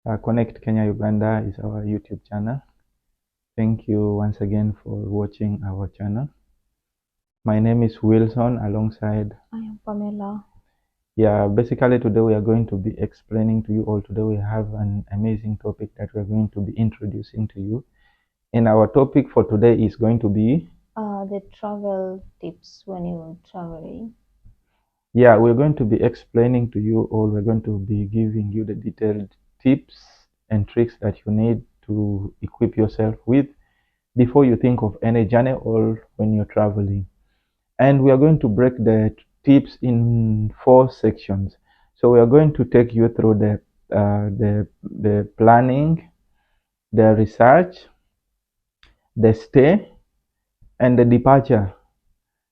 Connect Kenya Uganda is our YouTube channel. Thank you once again for watching our channel. My name is Wilson alongside. I am Pamela. Basically today we are going to be explaining to you all. Today we have an amazing topic that we are going to be introducing to you. And our topic for today is going to be The travel tips when you're traveling. we're going to be explaining to you all. We're going to be giving you the detailed tips and tricks that you need to equip yourself with before you think of any journey or when you're traveling. And we are going to break the tips in 4 sections. So we are going to take you through the planning, the research, the stay, and the departure.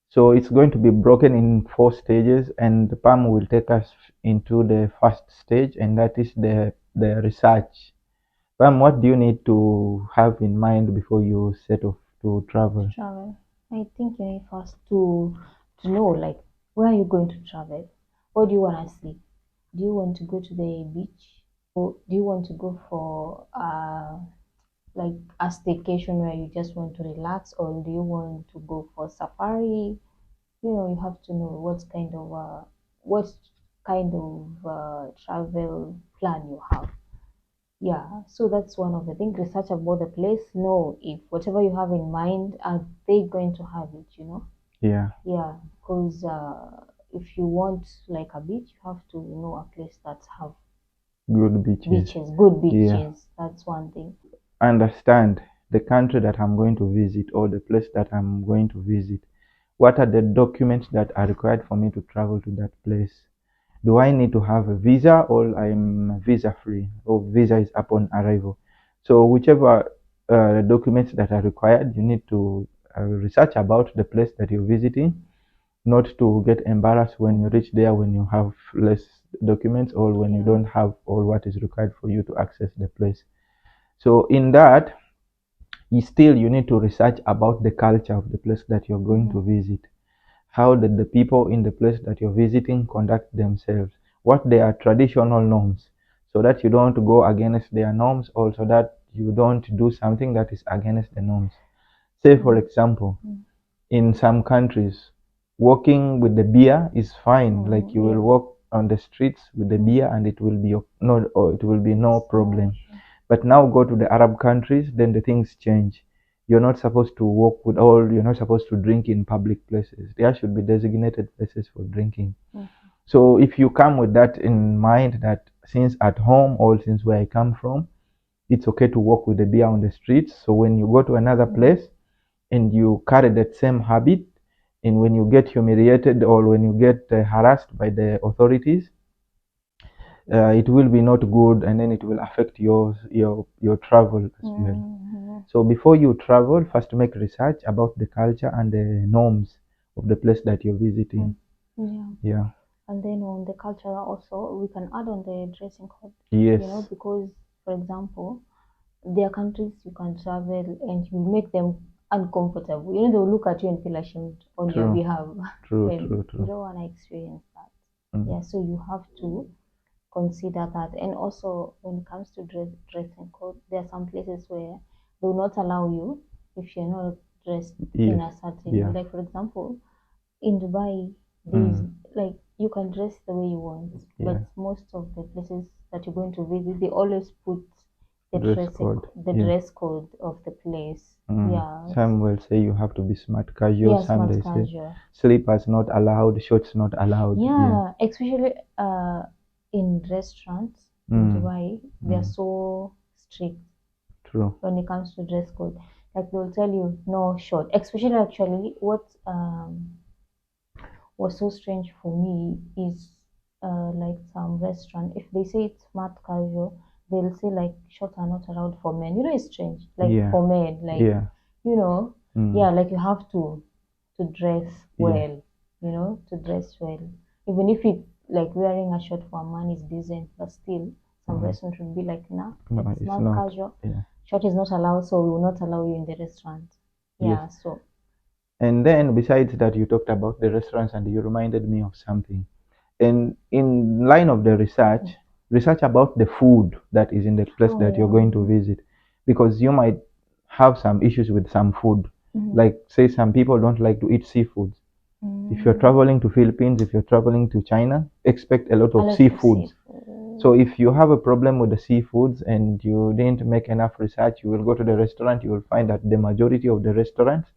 So it's going to be broken in 4 stages, and Pam will take us into the first stage, and that is the research. Pam, what do you need to have in mind before you set off to travel? Travel. I think you need first to know like where are you going to travel? What do you want to see? Do you want to go to the beach? Or do you want to go for like a staycation where you just want to relax, or do you want to go for safari? You have to know what kind of travel plan you have. Yeah, so that's one of the things. Research about the place. Know if whatever you have in mind, are they going to have it? Yeah, Yeah, because if you want like a beach, you have to know a place that have good beaches. good Yeah. beaches. That's one thing. Understand the country that I'm going to visit or the place that I'm going to visit. What are the documents that are required for me to travel to that place? Do I need to have a visa or I'm visa free or visa is upon arrival? So whichever documents that are required, you need to research about the place that you're visiting, not to get embarrassed when you reach there when you have less documents or when you Yeah. don't have all what is required for you to access the place. So in that, you need to research about the culture of the place that you're going to visit. How did the people in the place that you're visiting conduct themselves? What their traditional norms, so that you don't go against their norms, also that you don't do something that is against the norms. Say, for example, in some countries, walking with the beer is fine. Like you will Yeah. walk on the streets with the beer, and it will be no problem. But now go to the Arab countries, then the things change. You're not supposed to walk with all, you're not supposed to drink in public places. There should be designated places for drinking. So if you come with that in mind, that since at home or since where I come from, it's okay to walk with the beer on the streets. So when you go to another place and you carry that same habit, and when you get humiliated or when you get harassed by the authorities, it will be not good, and then it will affect your travel as well. So before you travel, first make research about the culture and the norms of the place that you're visiting. Yeah. Yeah. And then on the culture also, we can add on the dressing code. Yes. Because for example, there are countries you can travel and you make them uncomfortable. They'll look at you and feel ashamed on your True. behalf. True. And True. you True. don't want to experience that. Mm. Yeah, so you have to consider that. And also when it comes to dressing code, there are some places where they will not allow you if you're not dressed in Yes. a certain Yeah. way. Like for example, in Dubai, there's Mm. like you can dress the way you want, Yeah. but most of the places that you're going to visit, they always put the Dress code. Yeah. dress code of the place. Mm. Yeah, Some will say you have to be smart casual. yeah, Some smart they say casual. slippers not allowed, shorts not allowed. Yeah. Yeah, especially in restaurants in Mm. Dubai, they're so strict True. when it comes to dress code. Like they'll tell you no short. Especially actually, what was so strange for me is like some restaurant, if they say it's smart casual, they'll say like shorts are not allowed for men. It's strange. Like Yeah. for men, like Yeah. Mm. yeah, like you have to dress Yeah. well, to dress well. Even if it's like wearing a shirt for a man is decent, but still some Mm. restaurant would be like, nah, No, it's it's smart not. casual. Yeah. Shirt is not allowed, so we will not allow you in the restaurant. Yes. Yeah, so And then besides that, you talked about the restaurants and you reminded me of something. And in line of the research, research about the food that is in the place Oh, that you're going to yeah. visit, because you might have some issues with some food. Mhm. Like say some people don't like to eat seafood. If you're Mm. traveling to Philippines, if you're traveling to China, expect a lot A of lot of seafoods. So seafood. if you have a problem with the seafoods and you didn't make enough research, you will go to the restaurant, you will find that the majority of the restaurants,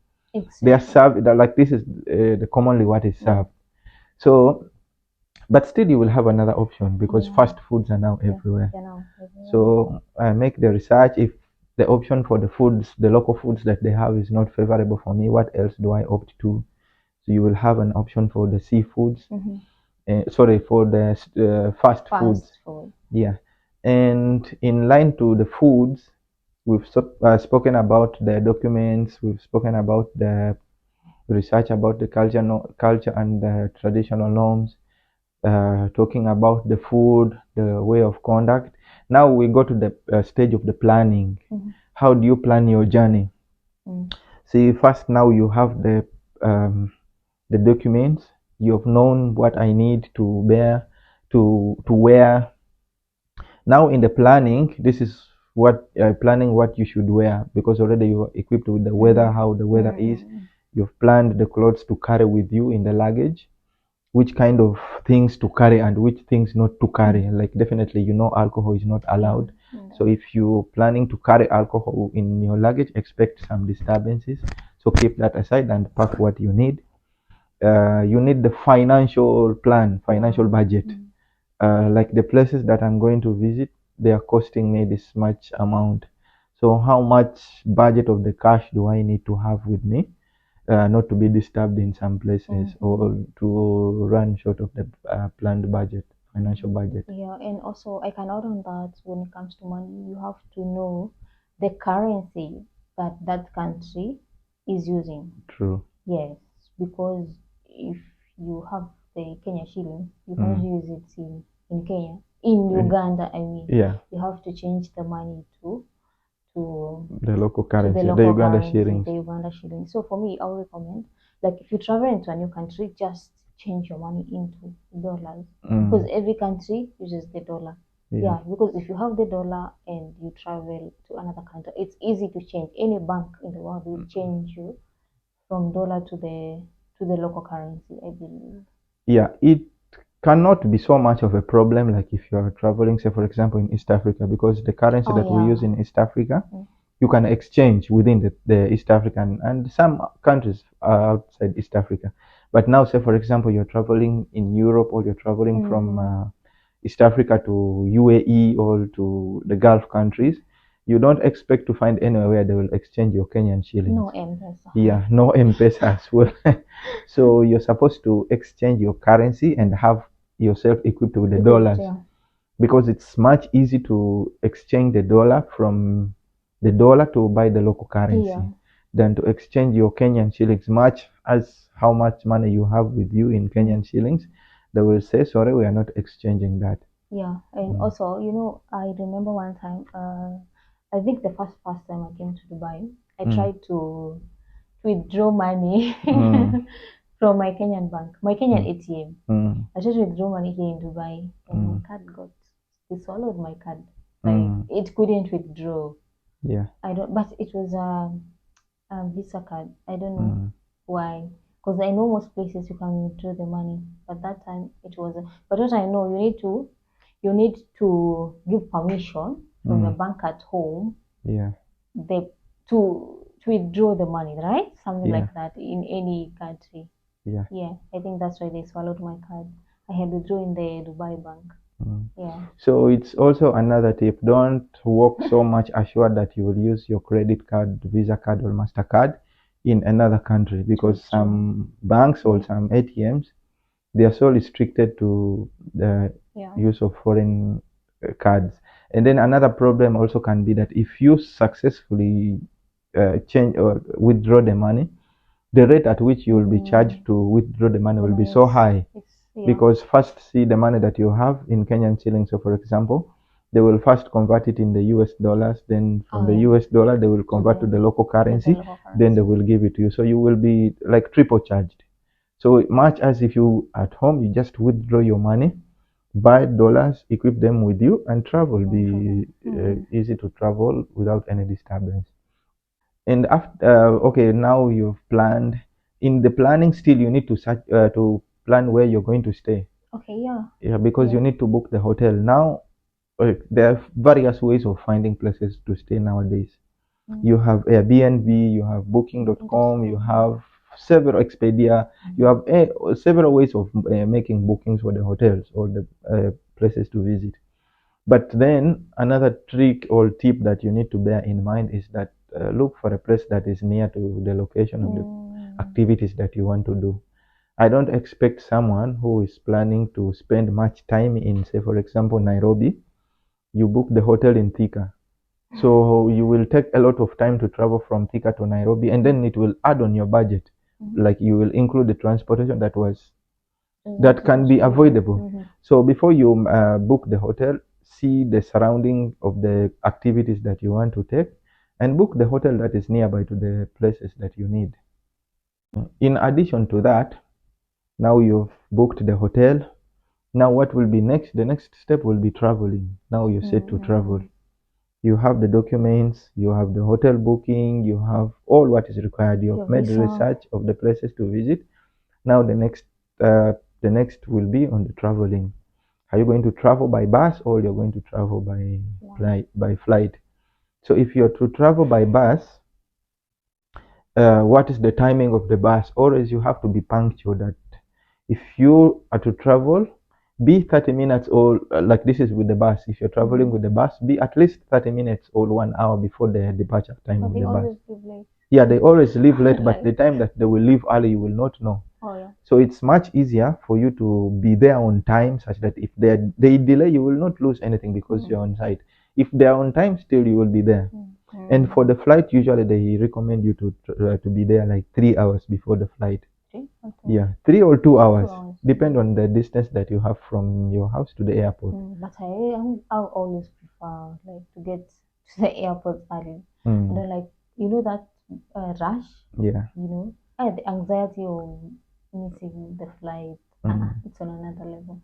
they are Exactly. served like this is the commonly what is Yeah. served. So, but still you will have another option because Yeah. fast foods are now Yeah. everywhere. You know. Everywhere. So make the research. If the option for the foods, the local foods that they have is not favorable for me, what else do I opt to? So you will have an option for the seafoods. Mm-hmm. Sorry, for the fast foods. Fast food. Yeah. And in line to the foods, we've spoken about the documents, we've spoken about the research about the culture, culture and the traditional norms, talking about the food, the way of conduct. Now we go to the stage of the planning. Mm-hmm. How do you plan your journey? Mm. See, first now you have um, the documents. You've known what I need to bear, to wear. Now in the planning, this is what planning what you should wear, because already you are equipped with the weather, how the weather is. Mm. You've planned the clothes to carry with you in the luggage, which kind of things to carry and which things not to carry. Like definitely, alcohol is not Yeah. allowed. No. So if you're planning to carry alcohol in your luggage, expect some disturbances. So keep that aside and pack what you need. You need the financial plan, Yeah. financial budget. Mm. Like the places that I'm going to visit, they are costing me this much amount. So how much budget of the cash do I need to have with me, not to be disturbed in some places Mm-hmm. or to run short of the planned budget, financial budget. Yeah, and also I can add on that when it comes to money, you have to know the currency that that country is using. True. Yes, because if you have the Kenya shilling, you cannot Mm. use it in Kenya. In Eh, Uganda, I mean, Yeah, you have to change the money to the local to the currency, the local Uganda currency, shillings. the Uganda shilling. So for me, I would recommend, like if you travel into a new country, just change your money into dollars because Mm. every country uses the dollar. Yeah. Yeah, because if you have the dollar and you travel to another country, it's easy to change. Any bank in the world will change you from dollar to the local currency, I believe. Yeah, it cannot be so much of a problem like if you are traveling, say for example, in East Africa, because the currency Oh that we use yeah. in East Africa, Mm. you can exchange within the East African and some countries are outside East Africa. But now, say for example, you're traveling in Europe or you're traveling from Mm. East Africa to UAE or to the Gulf countries, you don't expect to find anywhere where they will exchange your Kenyan shillings. No M-Pesa. Yeah, no M-Pesa as well. So you're supposed to exchange your currency and have yourself equipped with the Equipped, dollars, yeah. because it's much easy to exchange the dollar from the dollar to buy the local Yeah. currency than to exchange your Kenyan shillings. Much as how much money you have with you in Mm. Kenyan shillings, they will say, sorry, we are not exchanging that. Yeah, and Mm. also, I remember one time, I think the first time I came to Dubai, I Mm. tried to withdraw money Mm. from my Kenyan bank, my Kenyan Mm. ATM. Mm. I tried to withdraw money here in Dubai, and my Mm. card they swallowed my card. Like Mm. it couldn't withdraw. Yeah. I don't, but it was a Visa card. I don't know Mm. why, because I know most places you can withdraw the money, but that time it wasn't. But what I know, you need to give permission from the Mm. bank at home Yeah. they to withdraw the money, right? Something Yeah. like that in any country. Yeah. Yeah, I think that's why they swallowed my card. I had withdrawn in the Dubai bank. Mm. Yeah. So it's also another tip. Don't walk so much assured that you will use your credit card, Visa card, or MasterCard in another country, True, because true. some banks or Yeah, some ATMs, they are so restricted to the yeah. use of foreign cards. And then another problem also can be that if you successfully change or withdraw the money, the rate at which you will be charged Mm, to withdraw the money the will be money so high, yeah. because first see the money that you have in Kenyan shillings. So for example, they will first convert it in the US dollars, then from Oh the yeah. US dollar they will To convert to the local the currency, local then they currency. will give it to you. So you will be like triple charged. So much as if you at home you just withdraw your money, buy dollars, equip them with you, and travel. Be Mm. easy to travel without any disturbance. And after, okay, now you've planned. In the planning, still you need to search to plan where you're going to stay. Okay, yeah. Yeah, because you Yeah. need to book the hotel now. There are various ways of finding places to stay nowadays. You have Airbnb, you have Booking.com, you have several Expedia, you have several ways of making bookings for the hotels or the places to visit. But then another trick or tip that you need to bear in mind is that look for a place that is near to the location of the activities that you want to do. I don't expect someone who is planning to spend much time in, say, for example, Nairobi. You book the hotel in Thika. So you will take a lot of time to travel from Thika to Nairobi, and then it will add on your budget. Like you will include the transportation that can be avoidable. So before you book the hotel, see the surrounding of the activities that you want to take, and book the hotel that is nearby to the places that you need. In addition to that, now you've booked the hotel. Now what will be next? The next step will be traveling. Now you're set to travel. You have the documents, you have the hotel booking, you have all what is required. You Your have made visa. research of the places to visit. Now the next will be on the traveling. Are you going to travel by bus or you're going to travel by flight? So if you're to travel by bus, what is the timing of the bus? Always you have to be punctual. That if you are to travel, be 30 minutes or like this is with the bus. If you're traveling with the bus, be at least 30 minutes or 1 hour before the departure time But of they the bus. always give late. Yeah, they always leave late, but Like, the time that they will leave early, you will not know. oh yeah. So it's much easier for you to be there on time, such that if they delay, you will not lose anything because you're on site. If they are on time, still you will be there. And for the flight, usually they recommend you to be there like 3 hours before the flight. Okay. Yeah, 3 or 2 hours, 2 hours. depend on the distance that you have from your house to the airport. But I always prefer like to get to the airport early. I Mm, don't like that rush. yeah. The anxiety of missing the flight. It's on another level.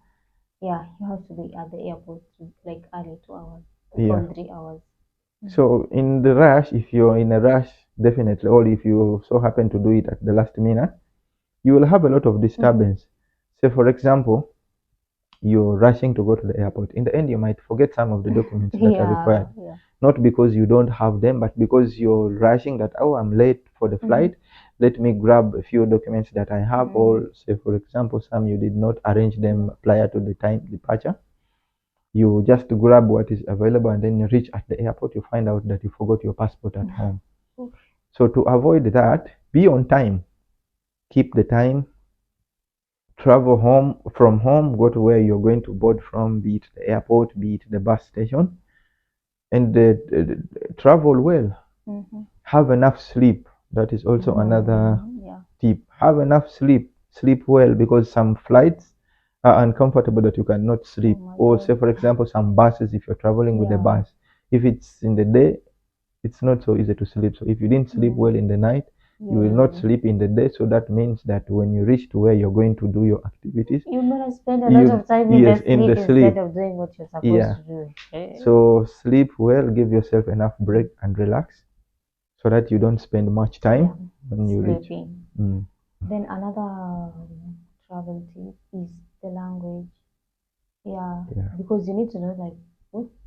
Yeah, you have to be at the airport like early 2 hours Yeah. or 3 hours. So in the rush, if you're in a rush, definitely, or if you so happen to do it at the last minute, you will have a lot of disturbance. Say, for example, you're rushing to go to the airport. In the end, you might forget some of the documents that are required. Yeah. Not because you don't have them, but because you're rushing that, oh, I'm late for the flight. Let me grab a few documents that I have, or say, for example, some you did not arrange them prior to the time departure. You just grab what is available, and then you reach at the airport, you find out that you forgot your passport at home. So to avoid that, be on time. Keep the time. Travel home from home, go to where you're going to board from, be it the airport, be it the bus station, and travel well. Have enough sleep. That is also another Yeah. tip. Have enough sleep. Sleep well, because some flights are uncomfortable that you cannot sleep. my Or God. say, for example, some buses, if you're traveling with a Yeah. bus, if it's in the day, it's not so easy to sleep. So if you didn't sleep well in the night, you will not sleep in the day. So that means that when you reach to where you're going to do your activities, You're gonna spend a lot of time yes, in the sleep sleep. instead of doing what you're supposed Yeah. to do. So sleep well, give yourself enough break and relax, so that you don't spend much time when you reach. Sleeping. Mm. Then another travel tip is the language. Yeah, Yeah. because you need to know like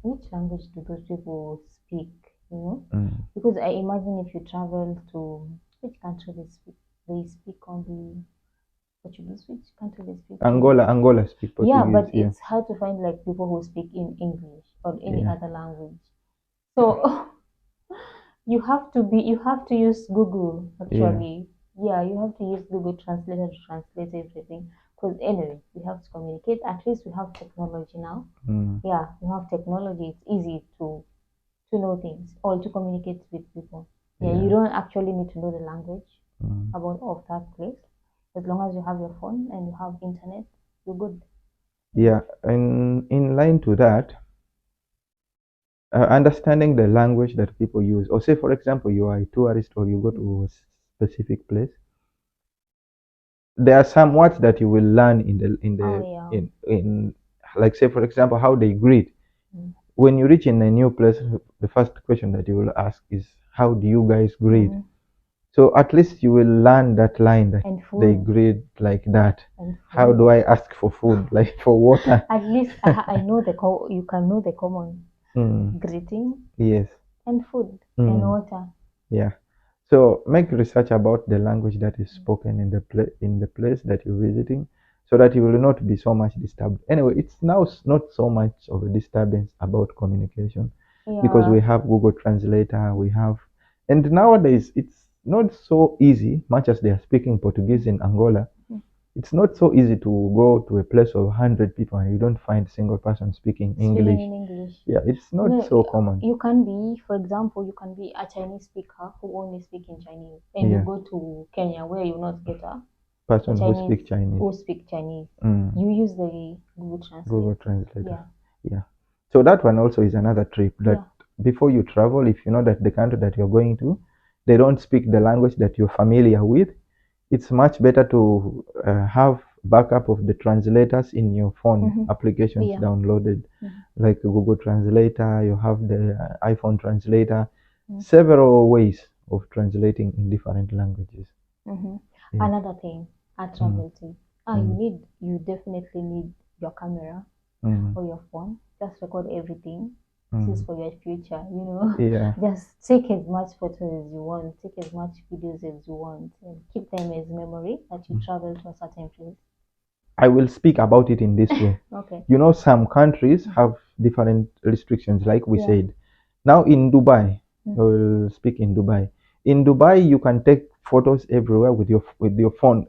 which language do those people speak, Mm. Because I imagine if you travel to which country they speak only Portuguese. Which country they speak only Angola speak Portuguese. Yeah, but it's hard to find like people who speak in English or any Yeah. other language. So you have to use Google actually. Yeah, you have to use Google Translator to translate everything. Because anyway, we have to communicate. At least we have technology now. Mm. Yeah, we have technology. It's easy to know things or to communicate with people. Yeah, you Yeah. don't actually need to know the language Mm. about of that place. As long as you have your phone and you have internet, you're good. Yeah, and in line to that, understanding the language that people use, or say, for example, you are a tourist or you go to a specific place, there are some words that you will learn in Oh yeah. in like say for example how they greet. Mm. When you reach in a new place, the first question that you will ask is how do you guys greet? Mm. So at least you will learn that line that And they food. greet like that. And How food. do I ask for food? Like for water? At least I know you can know the common Mm, greeting yes. and food and Mm, water. yeah. So make research about the language that is spoken in the place that you're visiting, so that you will not be so much disturbed. Anyway, it's now not so much of a disturbance about communication, because Yeah. we have Google Translator, we have, and nowadays it's not so easy. Much as they are speaking Portuguese in Angola, Mm. it's not so easy to go to a place of 100 people and you don't find a single person speaking Speaking English. in English. Yeah, it's not No, so common. you can be, for example, you can be a Chinese speaker who only speak in Chinese, and you Yeah, go to Kenya where you not get a person who Chinese speak Chinese. who speak Chinese. Mm. You use the Google Google Translate. Translator. Yeah. Yeah. So that one also is another trip that Yeah. before you travel, if you know that the country that you're going to, they don't speak the language that you're familiar with, it's much better to have backup of the translators in your phone Mm-hmm. applications Yeah. downloaded, Mm-hmm. like Google Translator, you have the iPhone translator, Mm-hmm. several ways of translating in different languages. Mm-hmm. Yes. Another thing, a Mm, travel tip. mm, You definitely need your camera mm, or your phone. Just record everything. This is mm. for your future, you know. Yeah. Just take as much photos as you want, take as much videos as you want, and keep them as memory that you Mm. travel to a certain place. I will speak about it in this way. Okay. You know, some countries have different restrictions, like we Yeah. said. Now in Dubai, I Mm. will speak in Dubai. In Dubai, you can take photos everywhere with your phone.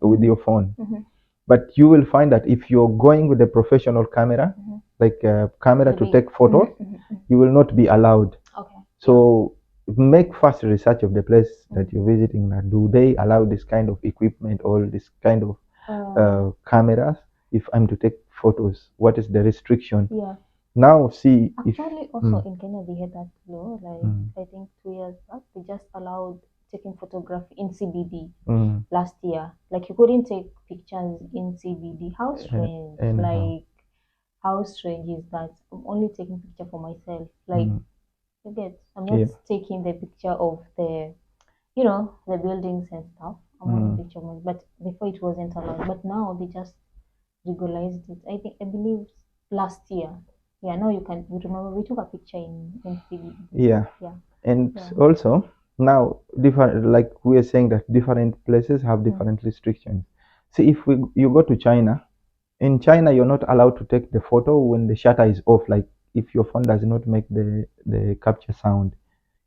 Mm-hmm. But you will find that if you're going with a professional camera, Mm-hmm. like a camera The to big. take photos, Mm-hmm. Mm-hmm. you will not be allowed. Okay. Yeah. So make first research of the place Mm. that you're visiting. Now, do they allow this kind of equipment or this kind of cameras? If I'm to take photos, what is the restriction? Yeah. Now see if Actually, also mm, in Kenya, they had that law. Like mm, I think 2 years back, they just allowed taking photography in CBD mm, last year. Like you couldn't take pictures in CBD. How strange! anyhow, Like how strange is that? I'm only taking picture for myself. Like mm, you get, I'm not yeah, taking the picture of the buildings and stuff. I'm only mm, picture of but before it wasn't allowed. But now they just regularized it. I believe last year. Yeah, now you can. You remember we took a picture in CBD. yeah, Yeah, and yeah. also now different, like we are saying that different places have Mm. different restrictions. See, if you go to China, in China you're not allowed to take the photo when the shutter is off, like if your phone does not make the capture sound.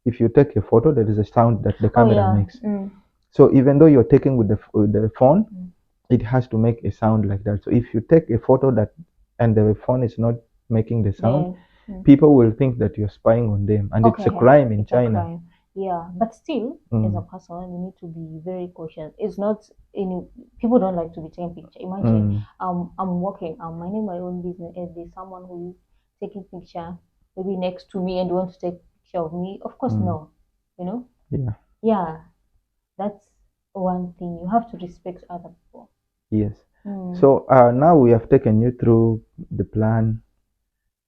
If you take a photo, there is a sound that the Oh camera yeah. makes. Mm. So even though you're taking with the phone, Mm. it has to make a sound like that. So if you take a photo that and the phone is not making the sound, Then mm. people will think that you're spying on them, and it's a Okay, crime in it's a China. crime. Yeah, but still, as a Mm, person, you need to be very cautious. It's not any people don't like to be taking picture. Imagine, mm, I'm working, I'm minding my own business, and there's someone who is taking picture maybe next to me and want to take picture of me. Of course, mm, no. You know? yeah, Yeah, that's one thing. You have to respect other people. yes. Mm. So now we have taken you through the plan.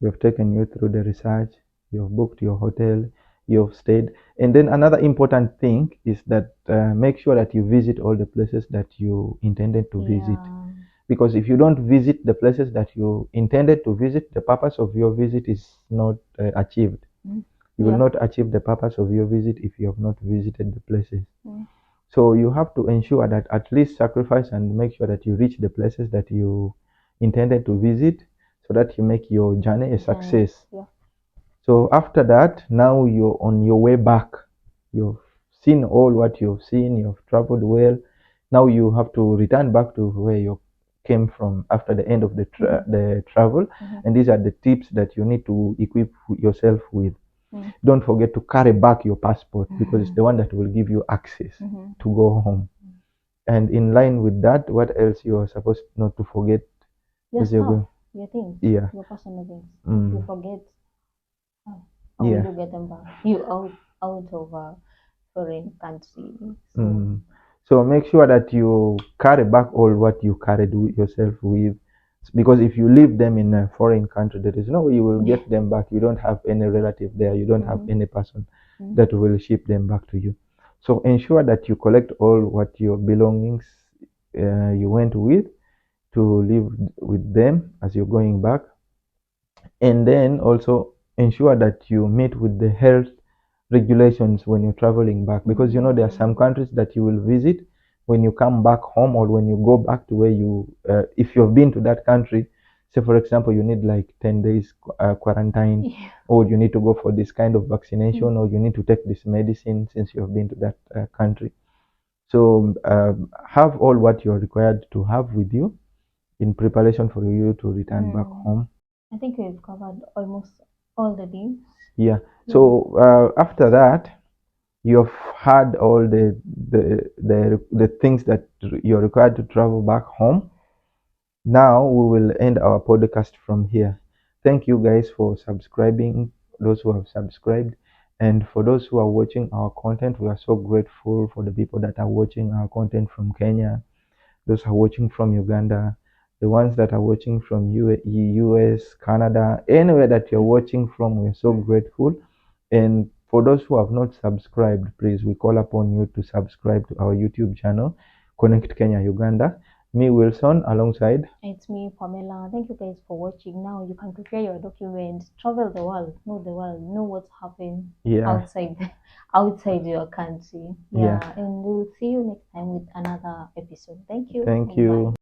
We have taken you through the research. You've booked your hotel. You've stayed. And then another important thing is that make sure that you visit all the places that you intended to visit. Yeah. Because if you don't visit the places that you intended to visit, the purpose of your visit is not achieved. Mm. You will Yeah. not achieve the purpose of your visit if you have not visited the places. Mm. So you have to ensure that at least sacrifice and make sure that you reach the places that you intended to visit, so that you make your journey a success. Yeah. So after that, now you're on your way back. You've seen all what you've seen, you've traveled well. Now you have to return back to where you came from after the end of the travel. Mhm. And these are the tips that you need to equip yourself with. Mm. Don't forget to carry back your passport, because it's Mhm. the one that will give you access Mhm. to go home. And in line with that, what else you are supposed not to forget Your as you're stuff, going? your things, Yeah. your personal things. If you Mm. forget, how will Yeah. you get them back? You out of a foreign country. So Mm. So make sure that you carry back all what you carried yourself with. Because if you leave them in a foreign country, there is no way you will get them back. You don't have any relative there. You don't have any person that will ship them back to you. So ensure that you collect all what your belongings you went with to live with them as you're going back. And then also ensure that you meet with the health regulations when you're traveling back, because you know there are some countries that you will visit. When you come back home or when you go back to where you if you've been to that country, say for example you need like 10 days quarantine, or you need to go for this kind of vaccination, or you need to take this medicine since you have been to that country. So have all what you're required to have with you in preparation for you to return back home. I think we've covered almost all the things. Yeah. So after that, you've had all the things that you're required to travel back home. Now we will end our podcast from here. Thank you guys for subscribing, those who have subscribed, and for those who are watching our content. We are so grateful for the people that are watching our content from Kenya, those who are watching from Uganda, the ones that are watching from US, Canada, anywhere that you're watching from. We're so grateful. And for those who have not subscribed, please, we call upon you to subscribe to our YouTube channel, Connect Kenya Uganda. Me, Wilson, alongside. It's me, Pamela. Thank you guys for watching. Now you can prepare your documents, travel the world, know what's happening outside your country. And we'll see you next time with another episode. Thank you. Thank you. Bye.